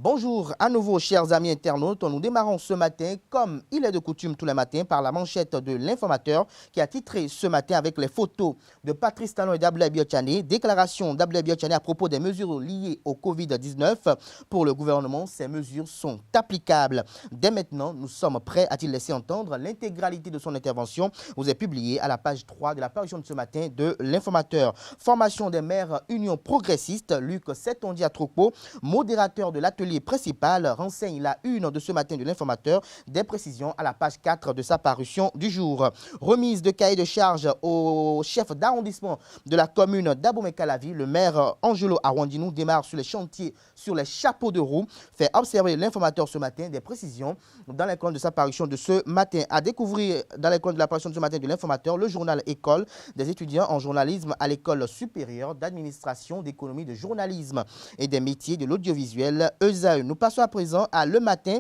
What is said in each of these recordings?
Bonjour à nouveau, chers amis internautes. Nous démarrons ce matin, comme il est de coutume tous les matins, par la manchette de l'Informateur qui a titré ce matin avec les photos de Patrice Talon et d'Abdoulaye Biotchane. Déclaration d'Abdoulaye Biotchane à propos des mesures liées au Covid-19. Pour le gouvernement, ces mesures sont applicables. Dès maintenant, nous sommes prêts, a-t-il laissé entendre. L'intégralité de son intervention vous est publiée à la page 3 de la parution de ce matin de l'Informateur. Formation des maires Union progressiste, Luc Setondia-Trokpo, modérateur de l'atelier principal, renseigne la une de ce matin de l'Informateur, des précisions à la page 4 de sa parution du jour. Remise de cahier de charge au chef d'arrondissement de la commune d'Abomey-Calavi, le maire Angelo Awandinou démarre sur les chantiers, sur les chapeaux de roue, fait observer l'Informateur ce matin, des précisions dans les colonnes de sa parution de ce matin. À découvrir dans les colonnes de la parution de ce matin de l'Informateur, le journal École des étudiants en journalisme à l'École supérieure d'administration, d'économie, de journalisme et des métiers de l'audiovisuel. Nous passons à présent à Le Matin,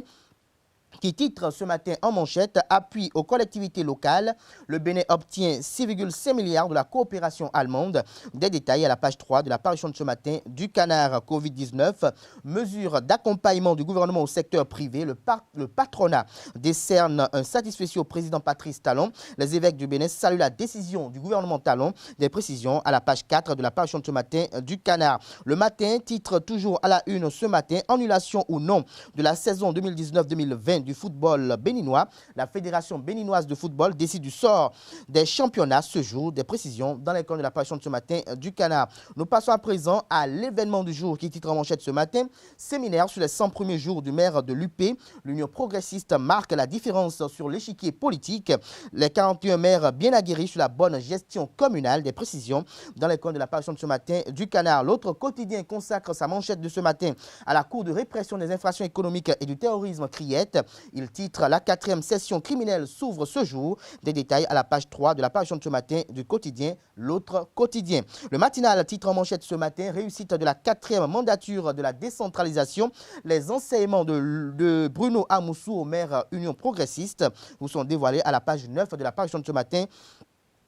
qui titre ce matin en manchette « Appui aux collectivités locales ». Le Bénin obtient 6,5 milliards de la coopération allemande. Des détails à la page 3 de la parution de ce matin du Canard. Covid-19, mesures d'accompagnement du gouvernement au secteur privé. Le patronat décerne un satisfecit au président Patrice Talon. Les évêques du Bénin saluent la décision du gouvernement Talon. Des précisions à la page 4 de la parution de ce matin du Canard. Le Matin titre toujours à la une ce matin « Annulation ou non de la saison 2019-2020 du football béninois. La Fédération béninoise de football décide du sort des championnats ce jour. Des précisions dans les colonnes de la parution de ce matin du Canard. Nous passons à présent à l'événement du jour qui titre en manchette ce matin. Séminaire sur les 100 premiers jours du maire de l'UP. L'Union progressiste marque la différence sur l'échiquier politique. Les 41 maires bien aguerris sur la bonne gestion communale. Des précisions dans les colonnes de la parution de ce matin du Canard. L'autre quotidien consacre sa manchette de ce matin à la Cour de répression des infractions économiques et du terrorisme Criette. Il titre « La 4e session criminelle s'ouvre ce jour ». Des détails à la page 3 de la parution de ce matin du quotidien L'autre quotidien. Le matinal titre en manchette ce matin « Réussite de la 4e mandature de la décentralisation ». Les enseignements de Bruno Amoussou au maire Union progressiste vous sont dévoilés à la page 9 de la parution de ce matin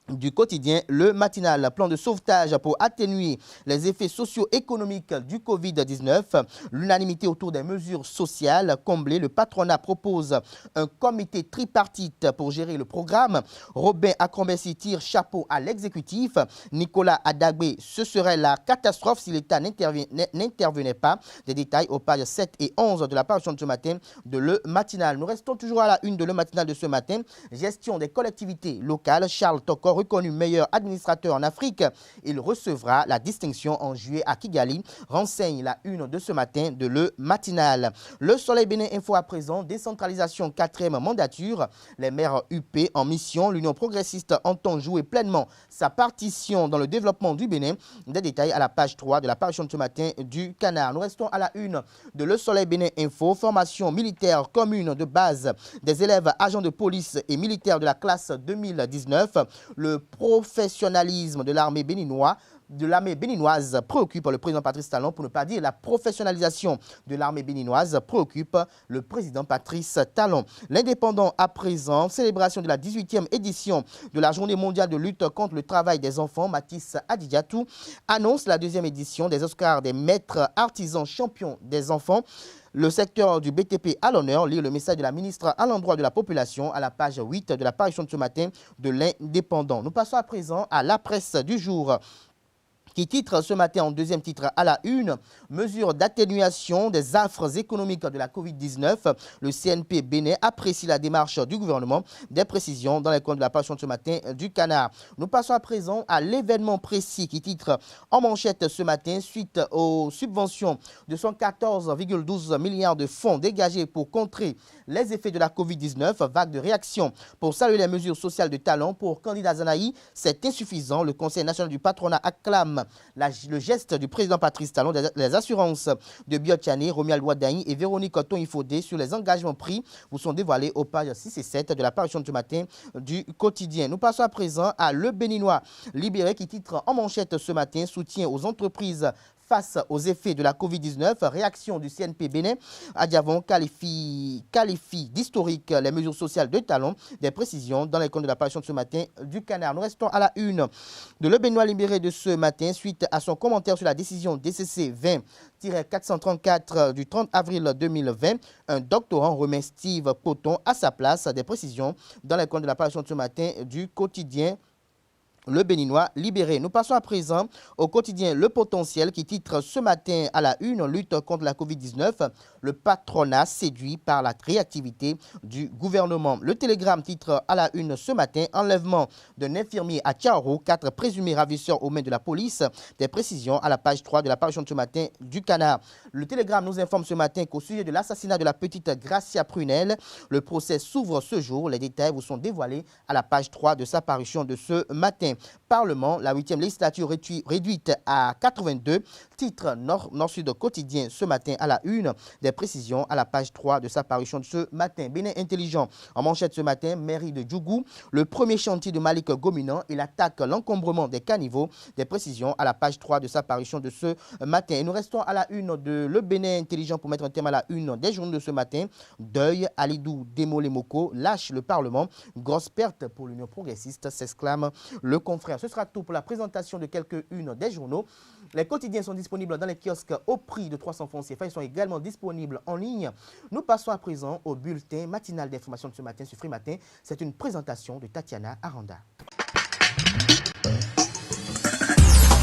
du quotidien Le Matinal. Plan de sauvetage pour atténuer les effets socio-économiques du Covid-19. L'unanimité autour des mesures sociales comblées. Le patronat propose un comité tripartite pour gérer le programme. Robin Acrombessi tire chapeau à l'exécutif. Nicolas Adagbe, ce serait la catastrophe si l'État n'intervenait pas. Des détails aux pages 7 et 11 de la parution de ce matin de Le Matinal. Nous restons toujours à la une de Le Matinal de ce matin. Gestion des collectivités locales. Charles Tokor, reconnu meilleur administrateur en Afrique. Il recevra la distinction en juillet à Kigali, renseigne la une de ce matin de Le Matinal. Le Soleil Bénin Info à présent, décentralisation 4e mandature, les maires UP en mission, l'Union progressiste entend jouer pleinement sa partition dans le développement du Bénin. Des détails à la page 3 de la parution de ce matin du Canard. Nous restons à la une de Le Soleil Bénin Info, formation militaire commune de base des élèves agents de police et militaires de la classe 2019. Le professionnalisme de l'armée béninoise préoccupe le président Patrice Talon, pour ne pas dire la professionnalisation de l'armée béninoise préoccupe le président Patrice Talon. L'Indépendant à présent, célébration de la 18e édition de la Journée mondiale de lutte contre le travail des enfants. Mathis Adidjatou annonce la 2e édition des Oscars des maîtres artisans champions des enfants. Le secteur du BTP à l'honneur, lire le message de la ministre à l'endroit de la population à la page 8 de la parution de ce matin de l'Indépendant. Nous passons à présent à la presse du jour, qui titre ce matin en 2e titre à la une, mesures d'atténuation des affres économiques de la Covid-19. Le CNP Bénin apprécie la démarche du gouvernement. Des précisions dans les colonnes de la parution de ce matin du Canard. Nous passons à présent à l'événement précis qui titre en manchette ce matin, suite aux subventions de 114,12 milliards de fonds dégagés pour contrer les effets de la Covid-19. Vague de réaction pour saluer les mesures sociales de Talon. Pour candidat Zanaï, c'est insuffisant. Le Conseil national du patronat acclame le geste du président Patrice Talon. Les assurances de Biotchane, Romuald Ouadaï et Véronique Tonifodé sur les engagements pris vous sont dévoilés aux pages 6 et 7 de la parution de ce matin du quotidien. Nous passons à présent à Le Béninois libéré qui titre en manchette ce matin, soutien aux entreprises face aux effets de la Covid-19. Réaction du CNP Bénin. Adiavon qualifie d'historique les mesures sociales de talon. Des précisions dans les comptes de la parution de ce matin du Canard. Nous restons à la une de Le Béninois libéré de ce matin suite à son commentaire sur la décision DCC 20-434 du 30 avril 2020. Un doctorant remet Steve Coton à sa place. Des précisions dans les comptes de la parution de ce matin du quotidien Le Béninois libéré. Nous passons à présent au quotidien Le Potentiel qui titre ce matin à la une lutte contre la Covid-19. Le patronat séduit par la réactivité du gouvernement. Le Télégramme titre à la une ce matin enlèvement d'un infirmier à Tcharo, 4 présumés ravisseurs aux mains de la police. Des précisions à la page 3 de la parution de ce matin du Canard. Le Télégramme nous informe ce matin qu'au sujet de l'assassinat de la petite Gracia Prunel, le procès s'ouvre ce jour. Les détails vous sont dévoilés à la page 3 de sa parution de ce matin. Parlement, la 8e législature réduite à 82. Titre Nord-Sud quotidien ce matin à la une. Des précisions à la page 3 de sa parution de ce matin. Bénin intelligent en manchette ce matin, mairie de Djougou. Le premier chantier de Malik Gominan. Il attaque l'encombrement des caniveaux. Des précisions à la page 3 de sa parution de ce matin. Et nous restons à la une de Le Bénin intelligent pour mettre un terme à la une des journaux de ce matin. Deuil, Alidou Démolé-Moko lâche le Parlement. Grosse perte pour l'Union progressiste, s'exclame le confrère. Ce sera tout pour la présentation de quelques-unes des journaux. Les quotidiens sont disponibles dans les kiosques au prix de 300 francs CFA. Ils sont également disponibles en ligne. Nous passons à présent au bulletin matinal d'information de ce matin sur Free Matin. C'est une présentation de Tatiana Aranda.